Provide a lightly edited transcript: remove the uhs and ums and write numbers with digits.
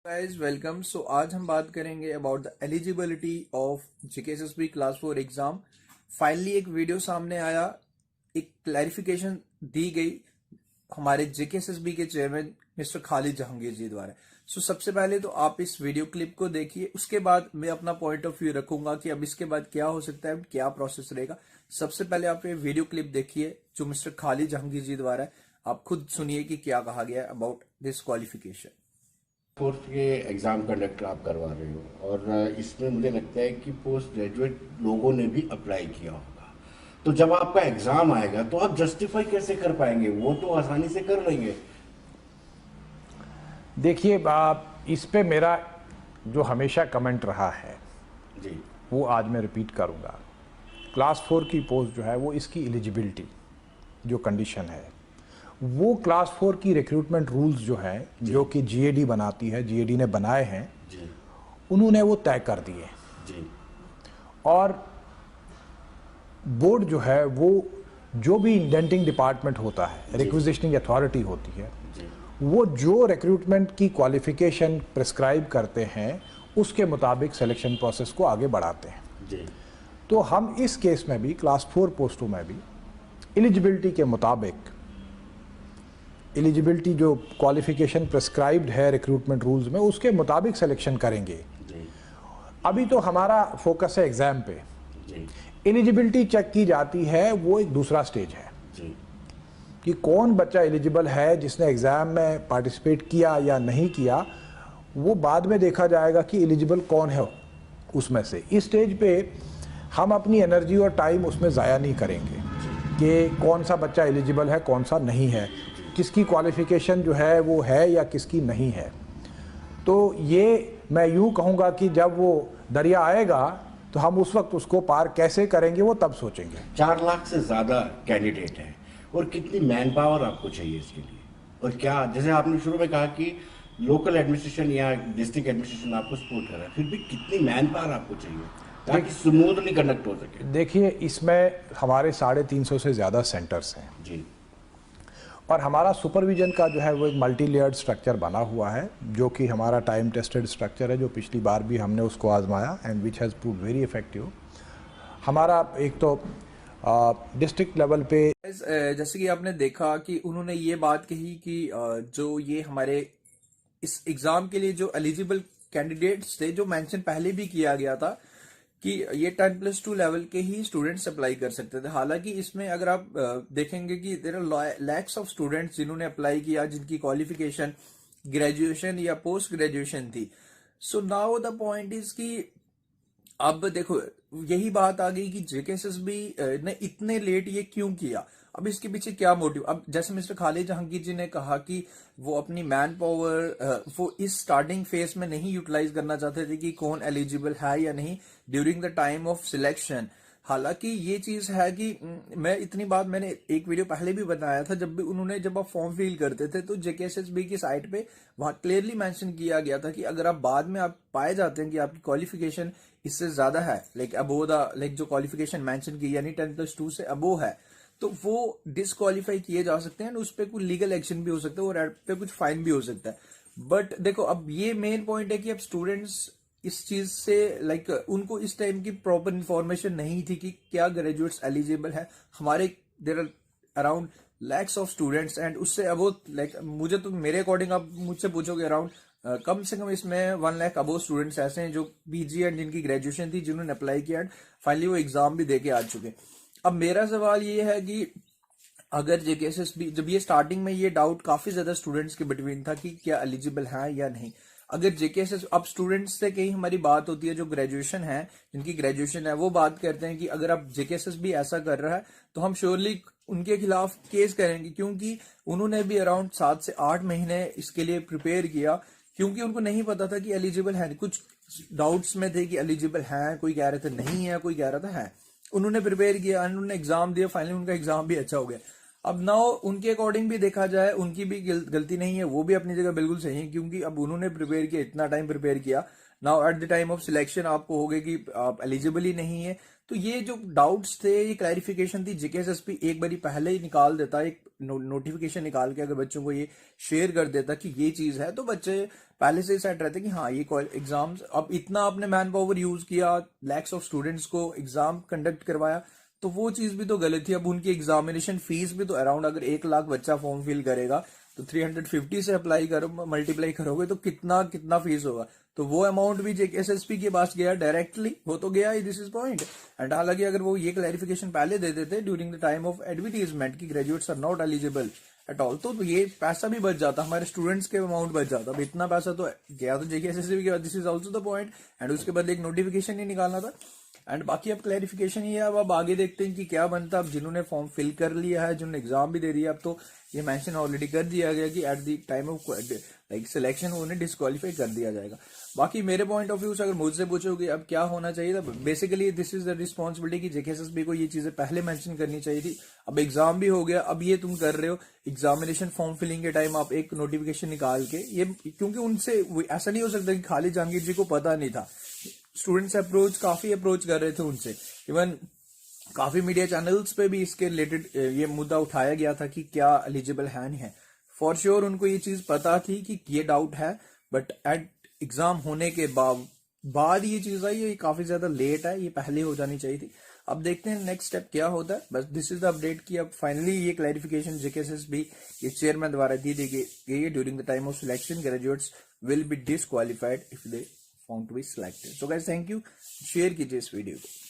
Guys welcome. सो आज हम बात करेंगे about the eligibility of JKSSB class 4 exam. Finally एक वीडियो सामने आया, एक क्लैरिफिकेशन दी गई हमारे जेकेएसएसबी के चेयरमैन मिस्टर खालिद जहांगीर जी द्वारा। सो सबसे पहले तो आप इस वीडियो क्लिप को देखिए, उसके बाद मैं अपना पॉइंट ऑफ व्यू रखूंगा कि अब इसके बाद क्या हो सकता है, क्या प्रोसेस रहेगा। सबसे पहले आप ये वीडियो क्लिप देखिए जो मिस्टर खालिद जहांगीर जी द्वारा है। आप खुद सुनिए कि क्या कहा गया है अबाउट दिस क्वालिफिकेशन। कोर्स के एग्ज़ाम कंडक्ट आप करवा रहे हो और इसमें मुझे लगता है कि पोस्ट ग्रेजुएट लोगों ने भी अप्लाई किया होगा। तो जब आपका एग्ज़ाम आएगा तो आप जस्टिफाई कैसे कर पाएंगे? वो तो आसानी से कर लेंगे। देखिए, इस पे मेरा जो हमेशा कमेंट रहा है जी वो आज मैं रिपीट करूँगा। क्लास 4 की पोस्ट जो है वो इसकी एलिजिबिलिटी जो कंडीशन है वो क्लास 4 की रिक्रूटमेंट रूल्स जो है जो कि जीएडी बनाती है, जीएडी ने बनाए हैं, जी उन्होंने वो तय कर दिए। जी और बोर्ड जो है वो जो भी इंडेंटिंग डिपार्टमेंट होता है, रिक्विजिशनिंग अथॉरिटी होती है, जी वो जो रिक्रूटमेंट की क्वालिफिकेशन प्रिस्क्राइब करते हैं उसके मुताबिक सिलेक्शन प्रोसेस को आगे बढ़ाते हैं। जी तो हम इस केस में भी क्लास 4 पोस्टों में भी एलिजिबिलिटी के मुताबिक, एलिजिबिलिटी जो क्वालिफिकेशन प्रिस्क्राइब्ड है रिक्रूटमेंट रूल्स में उसके मुताबिक सिलेक्शन करेंगे। जी अभी तो हमारा फोकस है एग्ज़ाम पे। जी एलिजिबिलिटी चेक की जाती है, वो एक दूसरा स्टेज है जी कि कौन बच्चा एलिजिबल है, जिसने एग्ज़ाम में पार्टिसिपेट किया या नहीं किया, वो बाद में देखा जाएगा कि एलिजिबल कौन है उसमें से। इस स्टेज पे हम अपनी एनर्जी और टाइम उसमें ज़ाया नहीं करेंगे कि कौन सा बच्चा एलिजिबल है, कौन सा नहीं है, किसकी क्वालिफ़िकेशन जो है वो है या किसकी नहीं है। तो ये मैं यूँ कहूँगा कि जब वो दरिया आएगा तो हम उस वक्त उसको पार कैसे करेंगे वो तब सोचेंगे। 4 लाख से ज़्यादा कैंडिडेट हैं और कितनी मैन पावर आपको चाहिए इसके लिए? और क्या, जैसे आपने शुरू में कहा कि लोकल एडमिनिस्ट्रेशन या डिस्ट्रिक्ट एडमिनिस्ट्रेशन आपको सपोर्ट कर रहा है, फिर भी कितनी मैन पावर आपको चाहिए ताकि स्मूथली कंडक्ट हो सके? देखिए, इसमें हमारे 350 से ज़्यादा सेंटर्स हैं जी और हमारा सुपरविजन का जो है वो एक मल्टी लेयर्ड स्ट्रक्चर बना हुआ है जो कि हमारा टाइम टेस्टेड स्ट्रक्चर है, जो पिछली बार भी हमने उसको आजमाया and which has prove very effective. हमारा एक तो डिस्ट्रिक्ट लेवल पे, जैसे कि आपने देखा कि उन्होंने ये बात कही कि जो ये हमारे इस एग्जाम के लिए जो एलिजिबल कैंडिडेट्स थे, जो मेंशन पहले भी किया गया था कि ये 10+2 लेवल के ही स्टूडेंट्स अप्लाई कर सकते थे। हालांकि इसमें अगर आप देखेंगे कि there are lakhs of students जिन्होंने अप्लाई किया, जिनकी क्वालिफिकेशन ग्रेजुएशन या पोस्ट ग्रेजुएशन थी। So now the point is कि अब देखो, यही बात आ गई कि जेकेएसएसबी ने इतने लेट ये क्यों किया, अब इसके पीछे क्या मोटिव। अब जैसे मिस्टर खालिद जहांगीर जी ने कहा कि वो अपनी मैन पावर वो इस स्टार्टिंग फेज में नहीं यूटिलाइज करना चाहते थे कि कौन एलिजिबल है या नहीं during the time of selection. हालांकि ये चीज है कि मैं इतनी बात मैंने एक वीडियो पहले भी बताया था, जब आप फॉर्म फिल करते थे तो जेकेएसएसबी की साइट पे वहां क्लियरली मेंशन किया गया था कि अगर आप बाद में आप पाए जाते हैं कि आपकी क्वालिफिकेशन इससे ज्यादा है, लाइक जो क्वालिफिकेशन मेंशन की यानी 10+2 से अबो है, तो वो डिसक्वालीफाई किए जा सकते हैं, उस पर कोई लीगल एक्शन भी हो सकता है और एड पे कुछ फाइन भी हो सकता है। बट देखो, अब ये मेन पॉइंट है कि अब स्टूडेंट्स इस चीज से उनको इस टाइम की प्रॉपर इंफॉर्मेशन नहीं थी कि क्या ग्रेजुएट्स एलिजिबल है। हमारे there are around lakhs of students and उससे अबो मुझे तो मेरे अकॉर्डिंग आप मुझसे पूछोगे अराउंड कम से कम इसमें 1 लाख अबो स्टूडेंट्स ऐसे हैं जो पीजी एंड जिनकी ग्रेजुएशन थी, जिन्होंने अप्लाई किया एंड फाइनली वो एग्जाम भी देके आ चुके। अब मेरा सवाल ये है कि अगर जेकेएसएसबी, जब ये स्टार्टिंग में ये डाउट काफी ज्यादा स्टूडेंट्स के बिटवीन था कि क्या एलिजिबल है या नहीं, अगर जेकेएसएस, अब स्टूडेंट्स से कहीं हमारी बात होती है जो ग्रेजुएशन है, जिनकी ग्रेजुएशन है, वो बात करते हैं कि अगर अब जेकेएसएसबी ऐसा कर रहा है तो हम श्योरली उनके खिलाफ केस करेंगे, क्योंकि उन्होंने भी अराउंड 7 से 8 महीने इसके लिए प्रिपेयर किया, क्योंकि उनको नहीं पता था कि एलिजिबल है। कुछ डाउट्स में थे कि एलिजिबल है, कोई कह रहे थे नहीं है, कोई कह रहा था है। उन्होंने प्रिपेयर किया, उन्होंने एग्जाम दिया, फाइनली उनका एग्जाम भी अच्छा हो गया। अब नाउ उनके अकॉर्डिंग भी देखा जाए, उनकी भी गलती नहीं है, वो भी अपनी जगह बिल्कुल सही है, क्योंकि अब उन्होंने प्रिपेयर किया, इतना टाइम प्रिपेयर किया, now at the time of selection आपको हो गया कि आप एलिजिबल ही नहीं है, तो ये जो डाउट्स थे, ये क्लैरिफिकेशन थी, जेकेएसएसपी एक बारी पहले ही निकाल देता, एक नोटिफिकेशन निकाल के अगर बच्चों को ये शेयर कर देता कि ये चीज है, तो बच्चे पहले से ही सेट रहते कि हाँ ये एग्जाम्स, अब इतना आपने मैन पावर यूज किया, लैक्स ऑफ स्टूडेंट्स को एग्जाम कंडक्ट करवाया, तो वो चीज भी तो गलत थी। अब उनकी एग्जामिनेशन फीस भी तो अराउंड, अगर 1 लाख बच्चा फॉर्म फिल करेगा तो 350 से अप्लाई करो, मल्टीप्लाई करोगे तो कितना कितना फीस होगा, तो वो अमाउंट भी जेकेएसएसपी के पास गया डायरेक्टली, वो तो गया ही, दिस इज पॉइंट। एंड हालांकि अगर वो ये क्लैरिफिकेशन पहले दे देते during the time of advertisement कि graduates are not eligible at all, तो ये पैसा भी बच जाता, हमारे स्टूडेंट्स के अमाउंट बच जाता। अब इतना पैसा तो गया तो जेकेएसएसपी के बाद, this is also the point. And उसके बाद एक नोटिफिकेशन ही निकालना था। एंड बाकी अब क्लैरिफिकेशन ही है, अब आगे देखते हैं कि क्या बनता है। अब जिन्होंने फॉर्म फिल कर लिया है, जिन्होंने एग्जाम भी दे दिया, अब तो ये मेंशन ऑलरेडी कर दिया गया कि at the time of like selection उन्हें डिस्क्वालीफाई कर दिया जाएगा। बाकी मेरे पॉइंट ऑफ व्यू से अगर मुझसे पूछोगे अब क्या होना चाहिए था, basically this is the responsibility कि जेकेएसएसबी को ये चीजें पहले मेंशन करनी चाहिए थी। अब एग्जाम भी हो गया, अब ये तुम कर रहे हो एग्जामिनेशन फॉर्म फिलिंग के टाइम आप एक नोटिफिकेशन निकाल के, ये क्योंकि उनसे ऐसा नहीं हो सकता कि खाली जहांगीर जी को पता नहीं था, स्टूडेंट्स काफी अप्रोच कर रहे थे उनसे, इवन काफी मीडिया चैनल्स पे भी इसके रिलेटेड ये मुद्दा उठाया गया था कि क्या एलिजिबल है नहीं है। फॉर श्योर उनको ये चीज पता थी कि ये डाउट है, बट एट एग्जाम होने के बाद ये चीज आई, ये काफी ज्यादा लेट है, ये पहले हो जानी चाहिए थी। अब देखते हैं नेक्स्ट स्टेप क्या होता है। बस दिस इज द अपडेट कि अब फाइनली ये क्लैरिफिकेशन जेकेएसएसबी के चेयरमैन द्वारा दी गई है, during the time of selection graduates will be disqualified if they found to be selected. So guys thank you, share कीजिए इस वीडियो को।